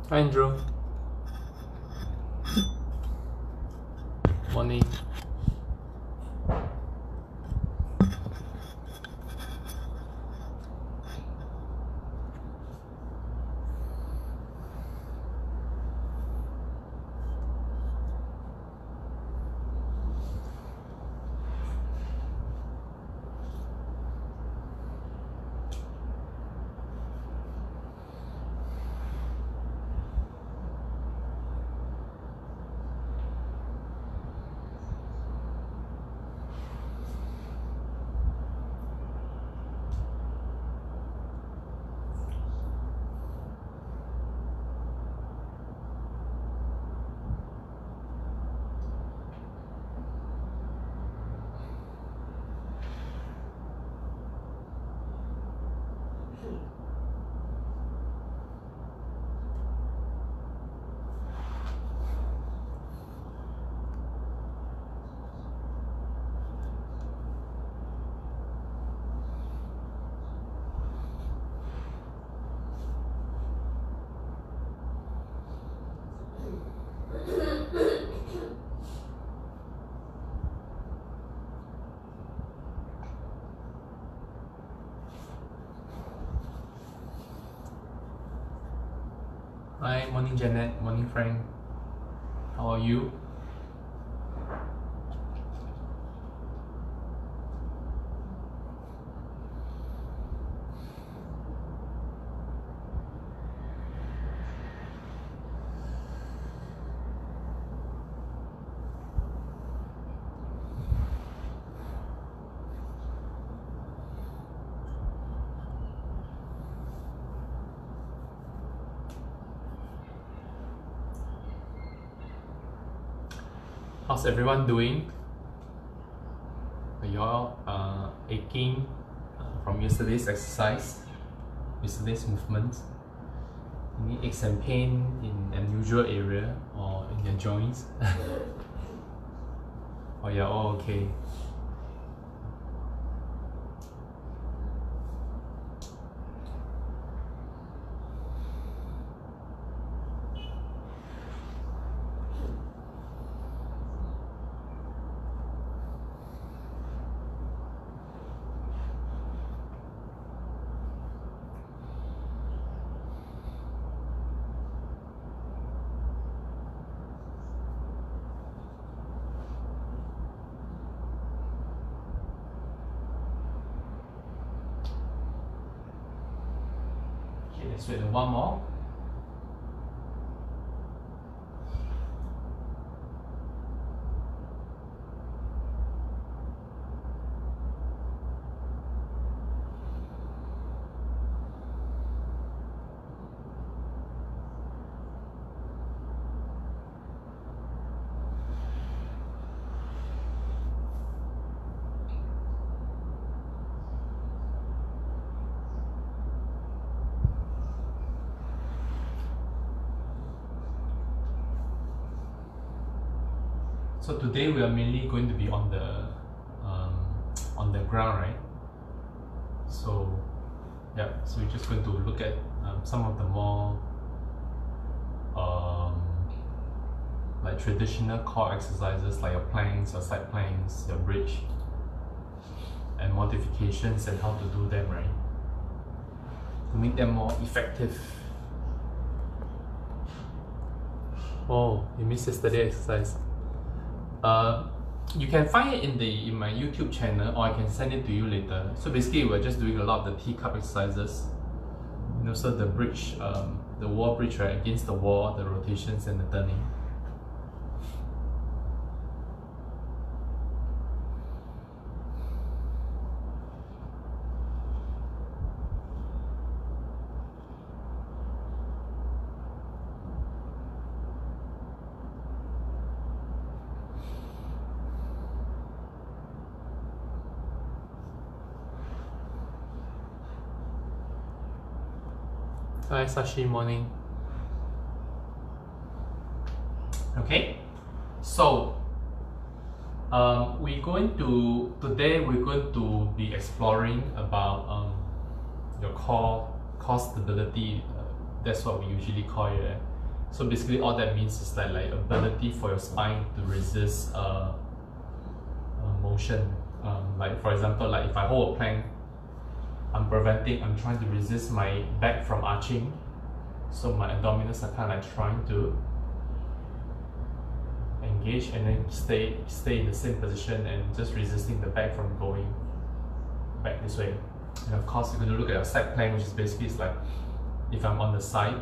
Hi Andrew. Morning. Hi, morning Janet, morning Frank. How are you? How's everyone doing? Are you all aching from yesterday's exercise, yesterday's movement? Any aches and pain in unusual area or in your joints? Or you're all okay? Okay, let's wait one more. So today we are mainly going to be on the ground, right? So yeah, so we're just going to look at some of the more like traditional core exercises like your planks, your side planks, your bridge, and modifications and how to do them, right? To make them more effective. Oh, you missed yesterday's exercise. You can find it in my YouTube channel, or I can send it to you later. So basically, we're just doing a lot of the teacup exercises. And also the bridge, the wall bridge, right, against the wall, the rotations and the turning. Hi Sashi, morning. Okay, so today we're going to be exploring about your core stability. That's what we usually call it. So basically all that means is that like ability for your spine to resist motion. Like for example, like if I hold a plank, I'm trying to resist my back from arching. So my abdominals are kind of like trying to engage and then stay in the same position and just resisting the back from going back this way. And of course, you're going to look at your side plank, which is basically like if I'm on the side,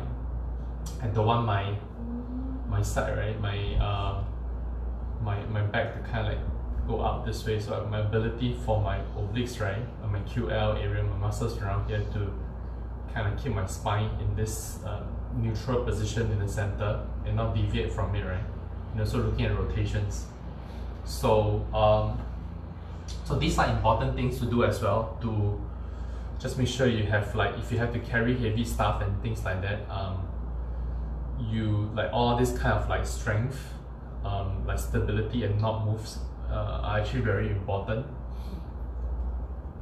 I don't want my side, right, my back to kind of like go out this way. So my ability for my obliques, right, or my QL area, my muscles around here to kind of keep my spine in this neutral position in the center and not deviate from it, right? And also looking at rotations. So so these are important things to do as well, to just make sure you have, like, if you have to carry heavy stuff and things like that, you like all this kind of like strength, like stability and not moves are actually very important.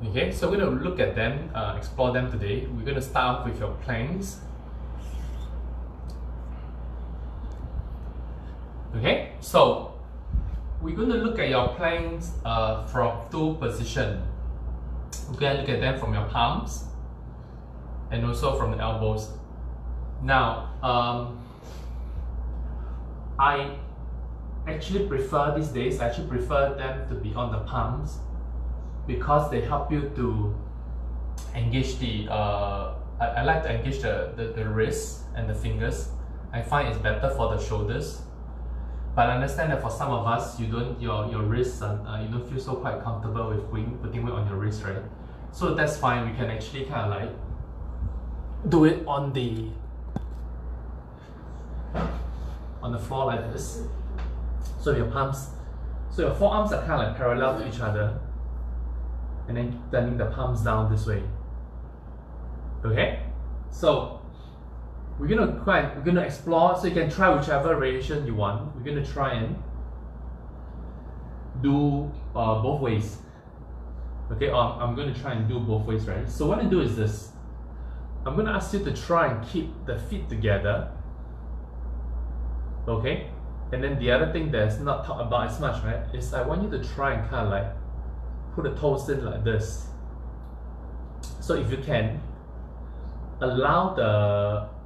Okay, so we're going to look at them, explore them today. We're going to start off with your planks. Okay, so we're going to look at your planks from two positions. We're going to look at them from your palms and also from the elbows. Now, I actually prefer these days, I actually prefer them to be on the palms because they help you to engage the, I like to engage the wrists and the fingers. I find it's better for the shoulders. But I understand that for some of us, you don't, your wrists, you don't feel so quite comfortable with putting weight on your wrist, right? So that's fine. We can actually kind of like do it on the floor like this. So your palms, so your forearms are kind of like parallel to each other, and then turning the palms down this way. Okay, so we're gonna explore. So you can try whichever variation you want. We're gonna try and do both ways. Okay, I'm gonna try and do both ways, right? So what I do is this. I'm gonna ask you to try and keep the feet together. Okay, and then the other thing that's not talked about as much, right, is I want you to try and kind of like put the toes in like this. So if you can, allow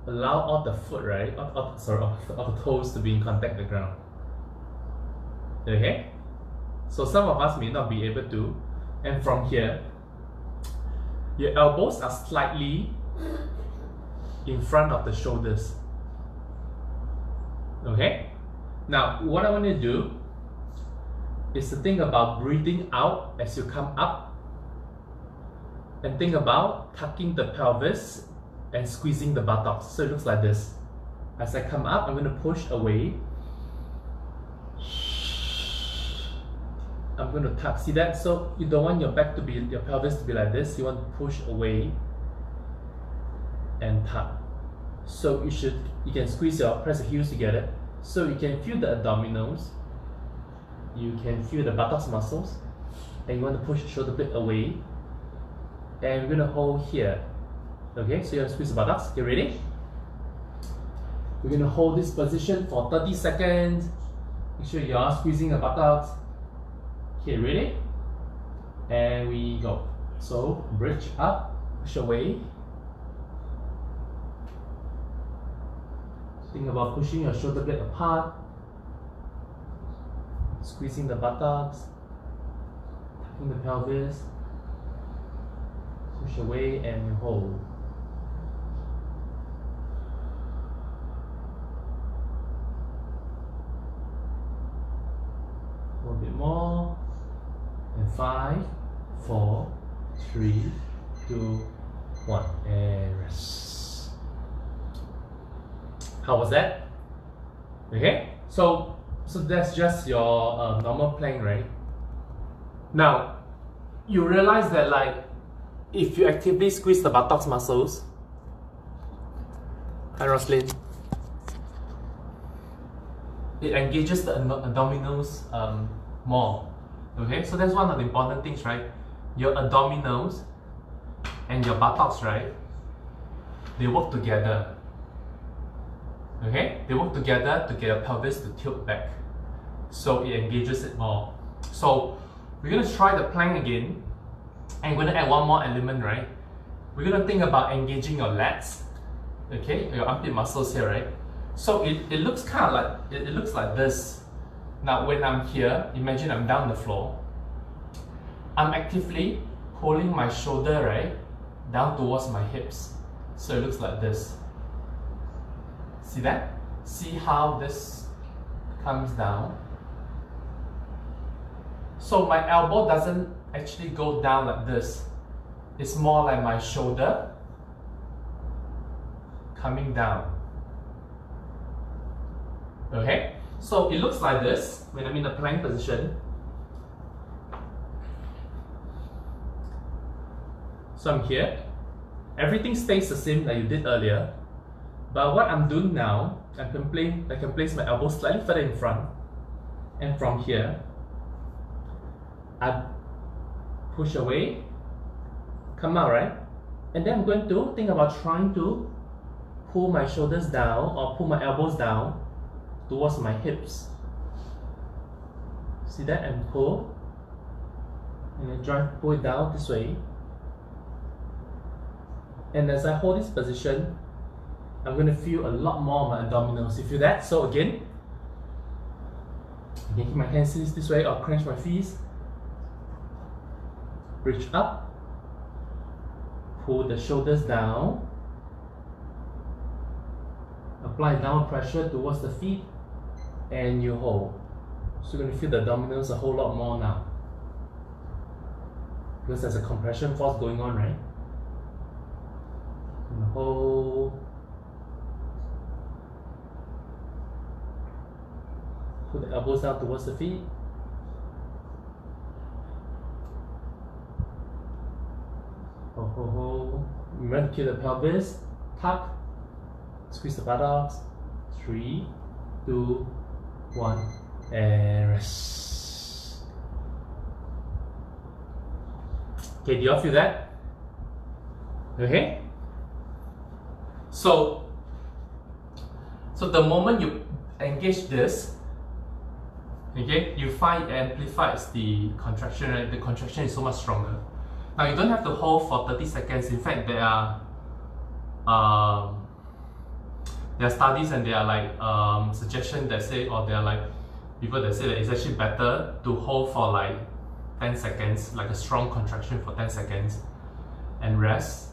all the foot, right, all the toes to be in contact with the ground. Okay, so some of us may not be able to. And from here, your elbows are slightly in front of the shoulders. Okay, now what I want to do is to think about breathing out as you come up, and think about tucking the pelvis and squeezing the buttocks. So it looks like this. As I come up, I'm going to push away. I'm going to tuck. See that? So you don't want your pelvis to be like this. You want to push away and tuck. So you can press the heels together. So you can feel the abdominals. You can feel the buttocks muscles. And you want to push the shoulder blade away. And we're going to hold here. Okay, so you want to squeeze the buttocks. Okay, ready? We're going to hold this position for 30 seconds. Make sure you are squeezing the buttocks. Okay, ready? And we go. So, bridge up, push away. Think about pushing your shoulder blade apart. Squeezing the buttocks. Tucking the pelvis. Push away and you hold. A little bit more. And 5, 4, 3, 2, 1, and rest. How was that? Okay, so that's just your normal plank, right? Now, you realize that, like, if you actively squeeze the buttocks muscles, Hi, Roslyn. It engages the abdominals more. Okay, so that's one of the important things, right? Your abdominals and your buttocks, right? They work together. Okay, they work together to get your pelvis to tilt back. So it engages it more. So we're gonna try the plank again, and we're gonna add one more element, right? We're gonna think about engaging your lats, okay, your armpit muscles here, right? So it looks kind of like it looks like this. Now when I'm here, imagine I'm down the floor. I'm actively pulling my shoulder, right, down towards my hips. So it looks like this. See that? See how this comes down? So my elbow doesn't actually go down like this. It's more like my shoulder coming down. Okay? So it looks like this when I'm in the plank position. So I'm here. Everything stays the same like you did earlier. But what I'm doing now, I can place my elbow slightly further in front. And from here, I push away, come out, right? And then I'm going to think about trying to pull my shoulders down or pull my elbows down towards my hips. See that? And pull. And then pull it down this way. And as I hold this position, I'm going to feel a lot more of my abdominals. You feel that? So again, I can keep my hands this way or clench my fists. Reach up. Pull the shoulders down. Apply downward pressure towards the feet. And you hold. So you're going to feel the abdominals a whole lot more now. Because there's a compression force going on, right? And hold. Put the elbows down towards the feet. Hold. Remember to keep the pelvis tuck. Squeeze the buttocks. 3, 2, 1, and rest. Okay, do you all feel that? Okay. So the moment you engage this, okay, you find it amplifies the contraction, right? The contraction is so much stronger. Now you don't have to hold for 30 seconds. In fact, there are studies and there are like suggestions that say, or there are like people that say that it's actually better to hold for like 10 seconds, like a strong contraction for 10 seconds, and rest,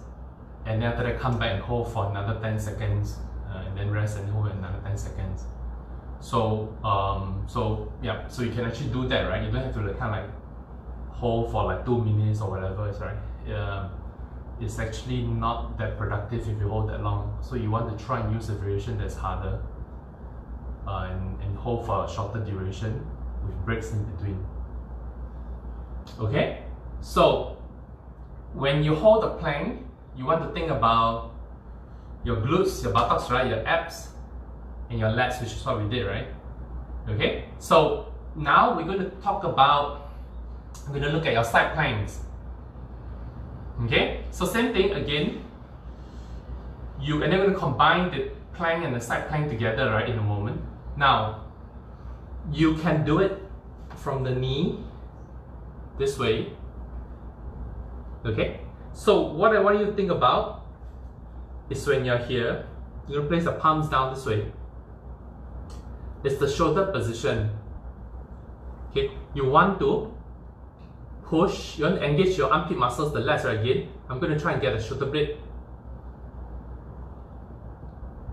and then after that come back and hold for another 10 seconds, and then rest and hold another 10 seconds. So yeah, so you can actually do that, right? You don't have to like, kind of like hold for like 2 minutes or whatever, right? It's actually not that productive if you hold that long. So you want to try and use a variation that's harder, and hold for a shorter duration with breaks in between. Okay, so when you hold the plank, you want to think about your glutes, your buttocks, right? Your abs and your lats, which is what we did, right? Okay, so now we're going to look at your side planks. Okay, so same thing again. And then we're going to combine the plank and the side plank together, right, in a moment. Now, you can do it from the knee this way. Okay, so what I want you to think about is when you're here, you're going to place the palms down this way. It's the shoulder position. Okay, you want to push, you want to engage your armpit muscles, the lats, right? Again, I'm going to try and get a shoulder blade.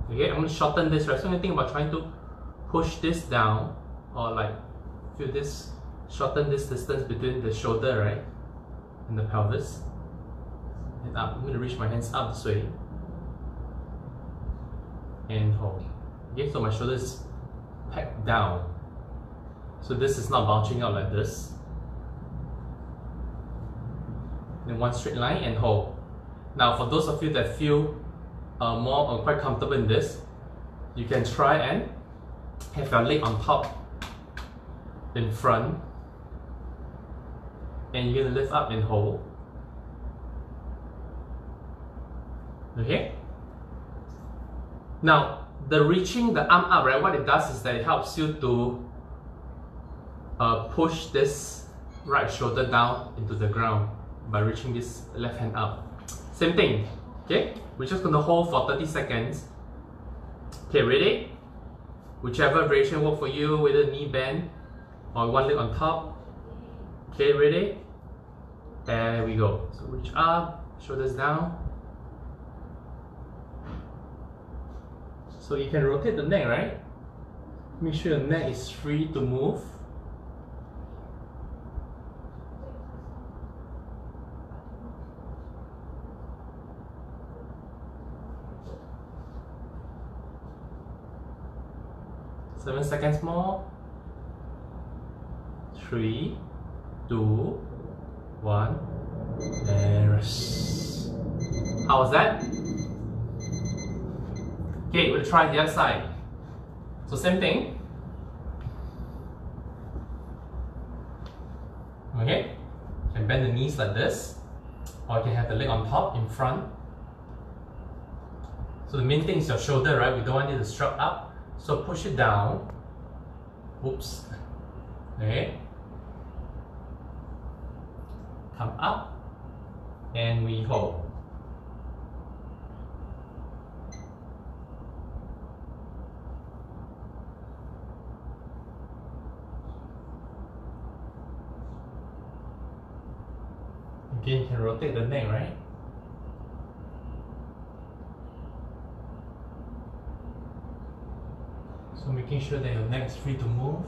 Okay, I'm going to shorten this, right? So I'm going to think about trying to push this down, or like feel this, shorten this distance between the shoulder, right, and the pelvis. And up. I'm going to reach my hands up this way and hold. Okay, so my shoulder is packed down. So this is not bouncing out like this. Then one straight line and hold. Now for those of you that feel quite comfortable in this, you can try and have your leg on top in front, and you're gonna lift up and hold. Okay? Now, the reaching the arm up, right, what it does is that it helps you to push this right shoulder down into the ground by reaching this left hand up. Same thing, okay? We're just gonna hold for 30 seconds. Okay, ready? Whichever variation work for you, whether knee bend or one leg on top. Okay, ready? There we go. So reach up, shoulders down. So you can rotate the neck, right? Make sure your neck is free to move. Seven seconds more. 3, 2, 1, and rest. How was that? Okay, we'll try the other side. So same thing. Okay, you can bend the knees like this, or you can have the leg on top in front. So the main thing is your shoulder, right? We don't want it to strut up. So push it down. Oops. Okay. Come up. And we hold. Again, you can rotate the neck, right? So making sure that your neck is free to move.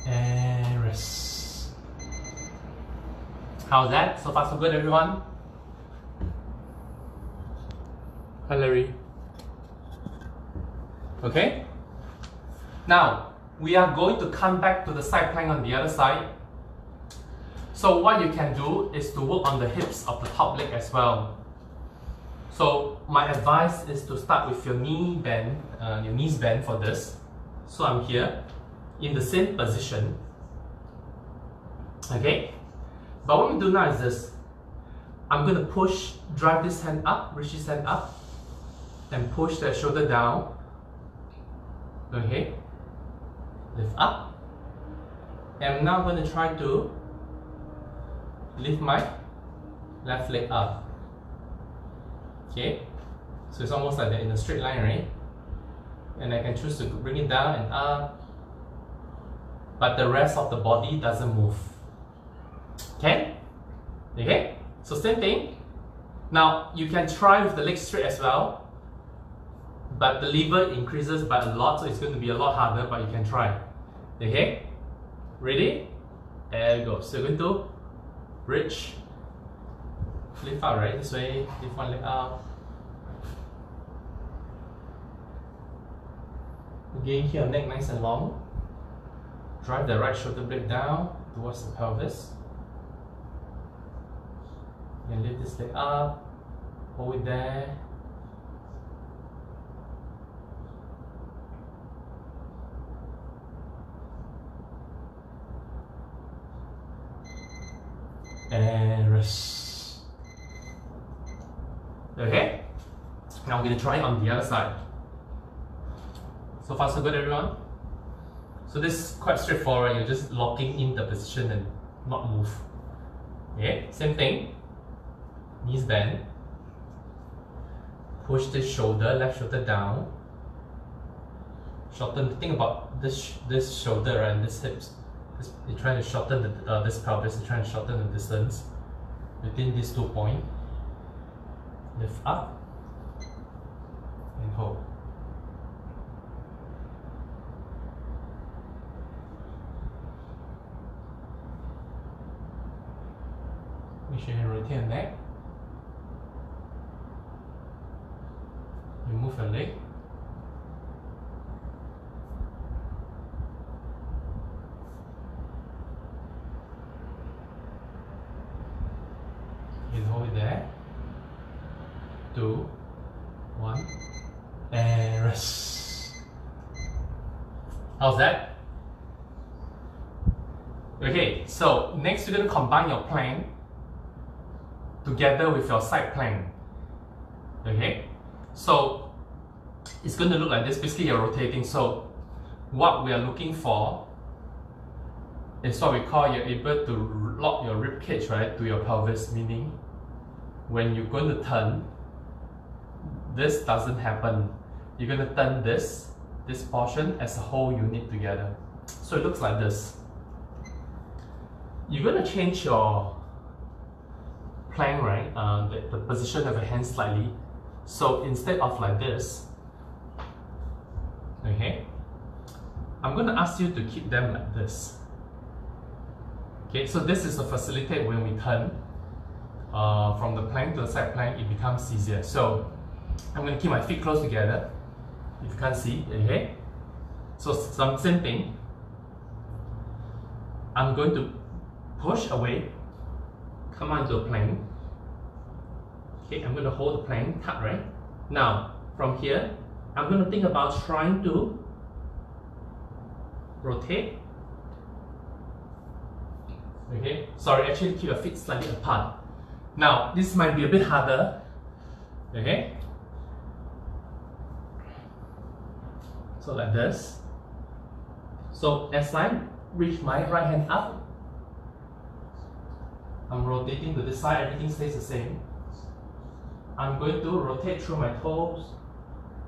And rest. How's that? So far so good, everyone? Hi Larry. Okay? Now, we are going to come back to the side plank on the other side. So what you can do is to work on the hips of the top leg as well. So my advice is to start with your knee bend, your knees bent for this. So I'm here in the same position. Okay? But what we do now is this. I'm going to push, drive this hand up, reach this hand up, and push the shoulder down. Okay? Lift up. And I'm now going to try to lift my left leg up. Okay? So it's almost like that in a straight line, right? And I can choose to bring it down and up. But the rest of the body doesn't move. Okay? Okay? So same thing. Now you can try with the leg straight as well. But the lever increases by a lot, so it's going to be a lot harder, but you can try. Okay? Ready? There we go. So you're going to reach, lift out, right? This way, lift one leg out. Again, keep your neck nice and long. Drive the right shoulder blade down towards the pelvis. And lift this leg up, hold it there. And rest. Okay? Now we're going to try it on the other side. So far so good, everyone? So this is quite straightforward. You're just locking in the position and not move. Okay? Same thing. Knees bend. Push this shoulder, left shoulder down. Shorten. Think about this shoulder and this hips. You're trying to shorten this pelvis. You're trying to shorten the distance between these 2 points. Lift up and hold. Make sure you rotate your neck. You move your leg. 2, 1, and rest. How's that? Okay, so next you're going to combine your plank together with your side plank. Okay, so it's going to look like this. Basically, you're rotating. So what we are looking for is what we call you're able to lock your rib cage, right, to your pelvis, meaning when you're going to turn, this doesn't happen. You're going to turn this portion as a whole unit together. So it looks like this. You're going to change your plank, right, the position of your hands slightly. So instead of like this, okay, I'm going to ask you to keep them like this. Okay, so this is to facilitate when we turn from the plank to the side plank, it becomes easier. So I'm going to keep my feet close together, if you can't see, okay? So same thing. I'm going to push away, come onto a plank. Okay, I'm going to hold the plank tight, right? Now, from here, I'm going to think about trying to rotate. Okay, sorry, actually keep your feet slightly apart. Now, this might be a bit harder. Okay, so like this. So as I reach my right hand up, I'm rotating to this side, everything stays the same. I'm going to rotate through my toes,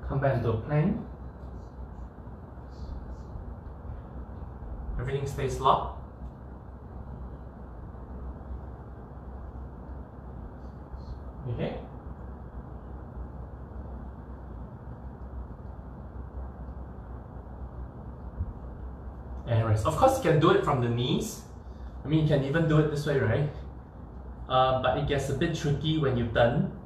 come back into a plank. Everything stays locked. Okay. And rest. Of course, you can do it from the knees. I mean, you can even do it this way, right? But it gets a bit tricky when you turn.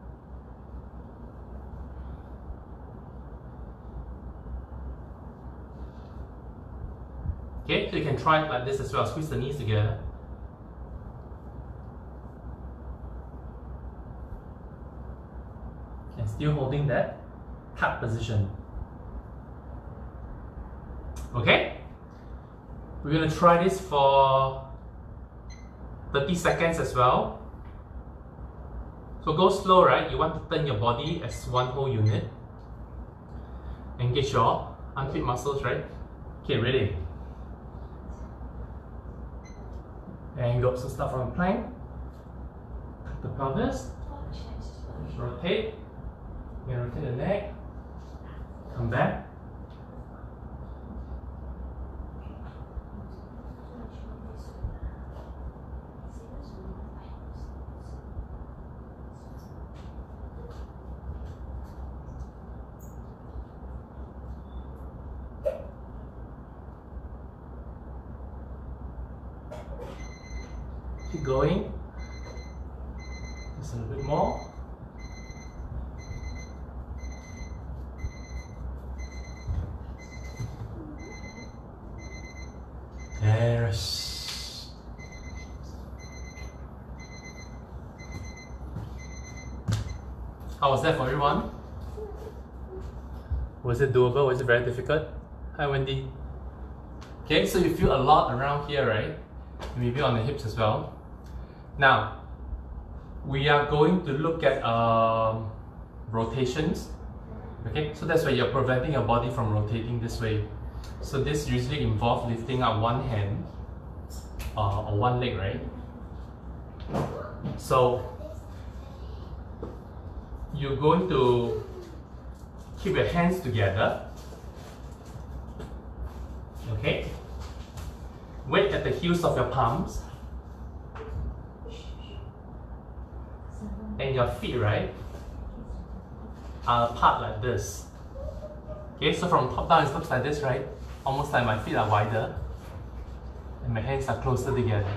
Okay, so you can try it like this as well. Squeeze the knees together. And still holding that tight position. Okay? We're going to try this for 30 seconds as well. So go slow, right? You want to turn your body as one whole unit. Engage your armpit muscles, right? Okay, ready? And go. So start from a plank. Cut the pelvis. Rotate. You're going to rotate the neck. Come back. Keep going. Just a little bit more. And rest. How was that for everyone? Was it doable? Was it very difficult? Hi, Wendy. Okay, so you feel a lot around here, right? Maybe on the hips as well. Now, we are going to look at rotations. Okay, so that's why you're preventing your body from rotating this way. So this usually involves lifting up one hand or one leg, right? So you're going to keep your hands together. Okay. Weight at the heels of your palms. And your feet, right, are apart like this. Okay, so from top down it looks like this, right? Almost like my feet are wider and my hands are closer together.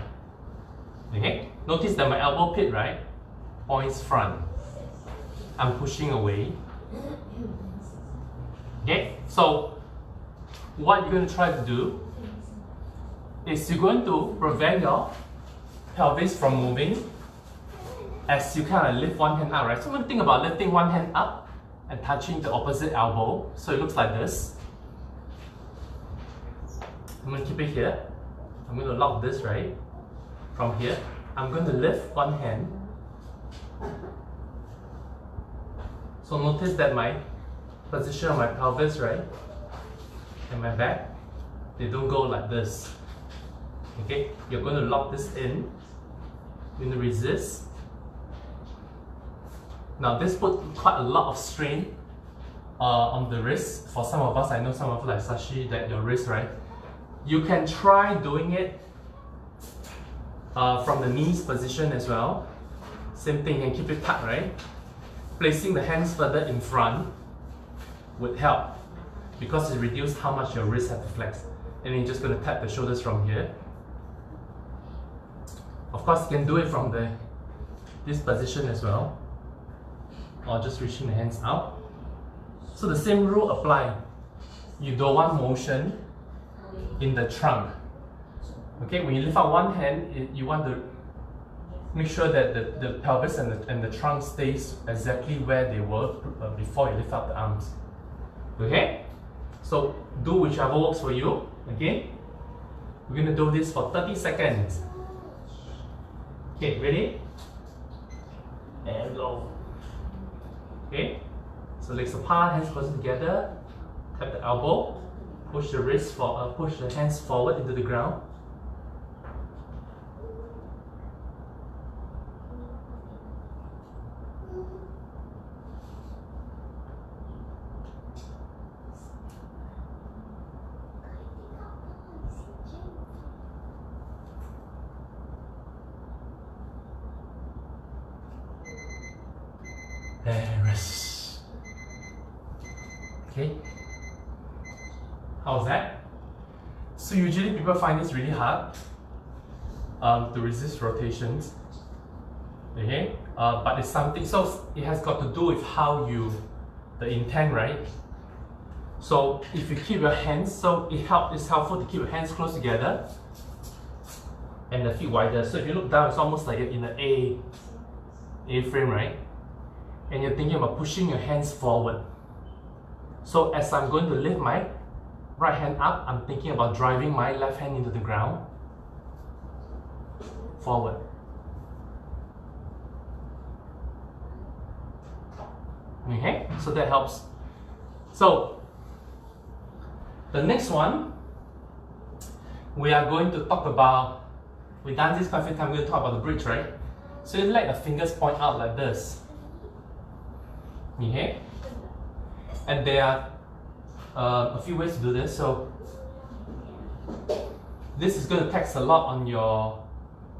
Okay, notice that my elbow pit, right, points front. I'm pushing away. Okay, so what you're going to try to do is you're going to prevent your pelvis from moving as you kind of lift one hand up, right? So I'm going to think about lifting one hand up and touching the opposite elbow. So it looks like this. I'm going to keep it here. I'm going to lock this, right? From here, I'm going to lift one hand. So notice that my position of my pelvis, right, and my back, they don't go like this. Okay, you're going to lock this in. You're going to resist. Now this put quite a lot of strain on the wrist. For some of us, I know some of you like Sashi, that your wrist, right? You can try doing it from the knees position as well. Same thing, you can keep it tucked, right? Placing the hands further in front would help because it reduces how much your wrists have to flex. And then you're just going to tap the shoulders from here. Of course, you can do it from this position as well, or just reaching the hands out. So the same rule apply. You don't want motion in the trunk. Okay, when you lift up one hand, you want to make sure that the pelvis and the trunk stays exactly where they were before you lift up the arms. Okay? So do whichever works for you. Okay? We're going to do this for 30 seconds. Okay, ready? And go. Okay? So legs apart, hands closer together. Tap the elbow. Push the wrist push the hands forward into the ground. And rest. Okay. How's that? So usually people find this really hard to resist rotations. Okay, but it's something. So it has got to do with how the intent, right? So if you keep your hands, so it's helpful to keep your hands close together and the feet wider. So if you look down, it's almost like you're in an A frame, right? And you're thinking about pushing your hands forward. So as I'm going to lift my right hand up, I'm thinking about driving my left hand into the ground, forward. Okay, so that helps. So the next one, we are going to talk about, we've done this quite a few times, we're going to talk about the bridge, right? So you let the fingers point out like this. Okay, and there are a few ways to do this. So this is going to tax a lot on your,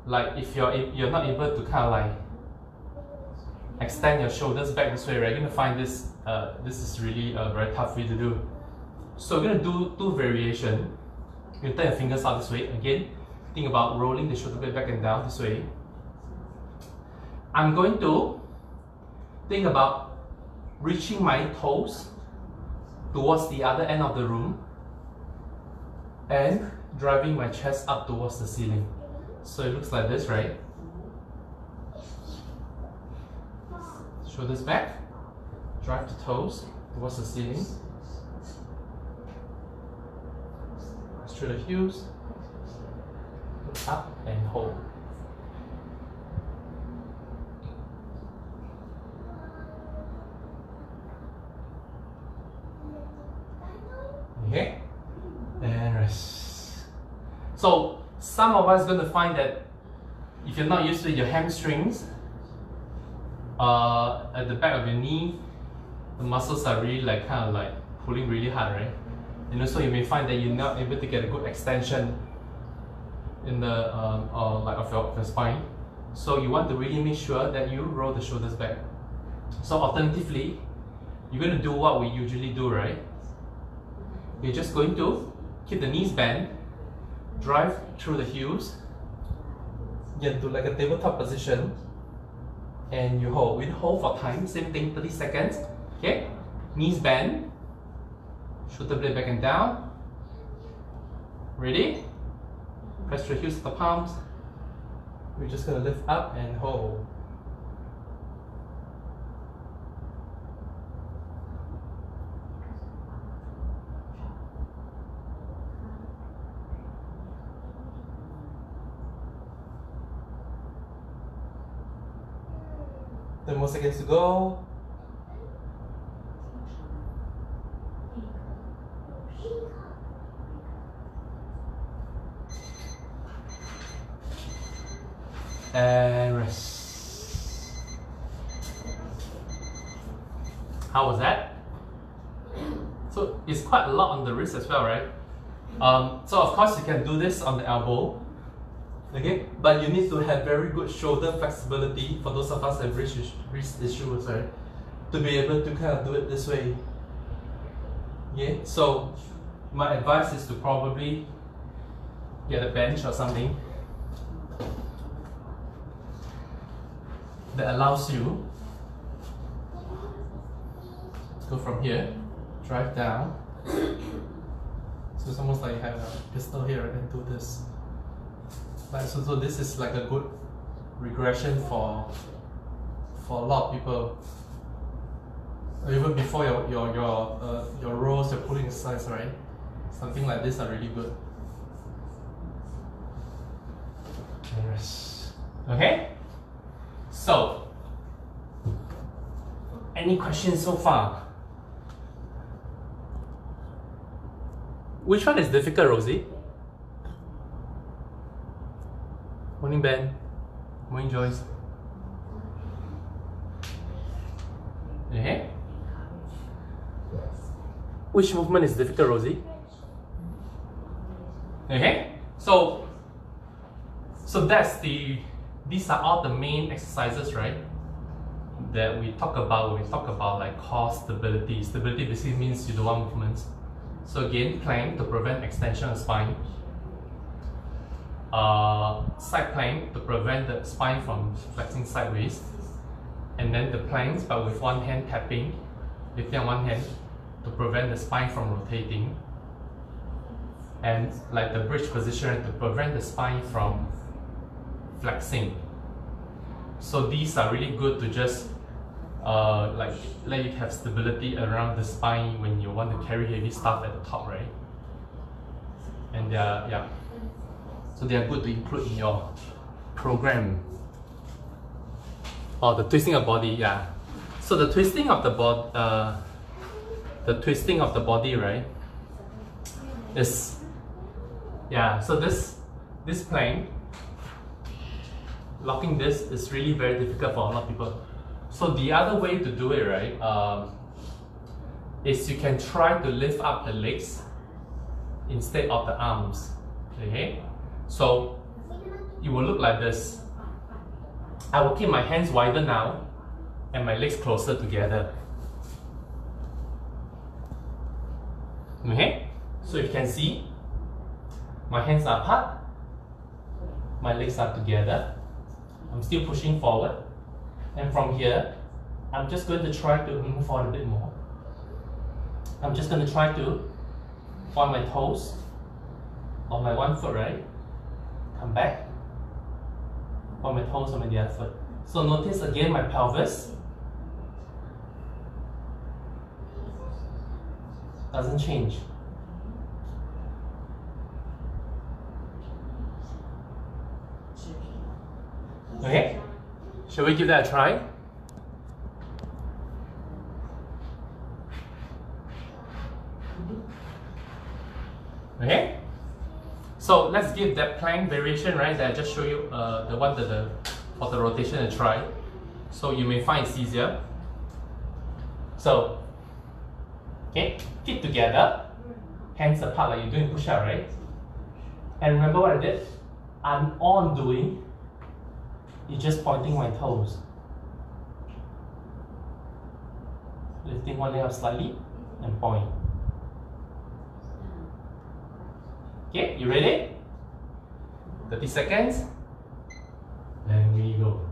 like if you're not able to kind of like extend your shoulders back this way, right? You're going to find this this is really very tough for you to do. So we're going to do two variations. You turn your fingers out this way. Again, think about rolling the shoulder blade back and down this way. I'm going to think about reaching my toes towards the other end of the room and driving my chest up towards the ceiling. So it looks like this, right? Shoulders back, drive the toes towards the ceiling, press through the heels, look up and hold. Okay, and rest. So some of us are going to find that if you're not used to your hamstrings at the back of your knee, the muscles are really like kind of like pulling really hard, right? And also you may find that you're not able to get a good extension in the like of your spine. So you want to really make sure that you roll the shoulders back. So alternatively, you're going to do what we usually do, right? You're just going to keep the knees bent, drive through the heels, get into like a tabletop position, and you hold. We hold for time, same thing, 30 seconds. Okay, knees bent, shoulder blade back and down. Ready? Press through the heels to the palms. We're just going to lift up and hold. 10 more seconds to go. And rest. How was that? So it's quite a lot on the wrist as well, right? So of course you can do this on the elbow, okay? But you need to have very good shoulder flexibility for those of us that have wrist issues, right? To be able to kind of do it this way. Yeah. So my advice is to probably get a bench or something that allows you to go from here, drive down. So it's almost like you have a pistol here and do this. But so this is like a good regression for a lot of people. Even before your rows, your pulling exercise, right? Something like this are really good. Okay. So, any questions so far? Which one is difficult, Rosie? Morning, Ben. Morning, Joyce. Okay. Which movement is difficult, Rosie? Okay. So these are all the main exercises, right? That we talk about when we talk about like core stability. Stability basically means you don't want movements. So again, plank to prevent extension of spine. Side plank to prevent the spine from flexing sideways. And then the planks, but with one hand tapping, lifting on one hand to prevent the spine from rotating. And like the bridge position to prevent the spine from flexing. So these are really good to just like let you have stability around the spine when you want to carry heavy stuff at the top, right? And they are, so they are good to include in your program. Or the twisting of body, yeah. So the twisting of the body, right? Is so this plank, locking this is really very difficult for a lot of people. So the other way to do it, right, is you can try to lift up the legs instead of the arms. Okay, so it will look like this. I will keep my hands wider now and my legs closer together. Okay, so you can see my hands are apart, my legs are together. I'm still pushing forward, and from here I'm just going to try to move forward a bit more. I'm just going to try to point my toes on my one foot, right? Come back, point my toes on the other foot. So notice again my pelvis doesn't change. Okay, shall we give that a try? Okay, so let's give that plank variation, right, that I just showed you, the one that for the rotation a try. So you may find it's easier. So, okay, feet together, hands apart like you're doing push-up, right? And remember what I did? I'm on doing. You're just pointing my toes. Lifting one leg up slightly and point. Okay, you ready? 30 seconds. Then we go.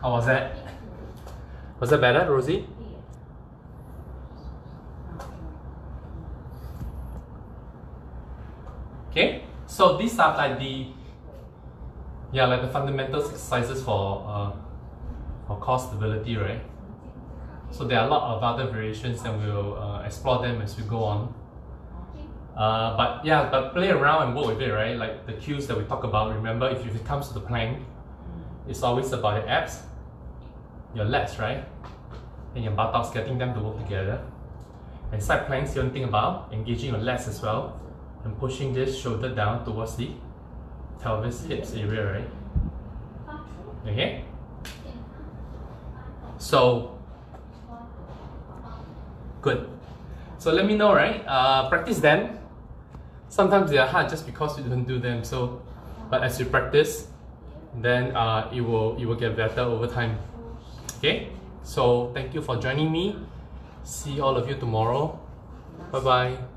How was that? Was that better, Rosie? Okay, so these are like the fundamentals exercises for core stability, right? So there are a lot of other variations and we'll explore them as we go on. But play around and work with it, right? Like the cues that we talk about. Remember, if it comes to the plank, it's always about your abs, your lats, right? And your buttocks, getting them to work together. And side planks, you don't think about engaging your lats as well and pushing this shoulder down towards the pelvis, hips area, right? Okay? So, good. So let me know, right? Practice them. Sometimes they are hard just because you don't do them. So, but as you practice, then it will get better over time. Okay? So thank you for joining me. See all of you tomorrow. Bye bye.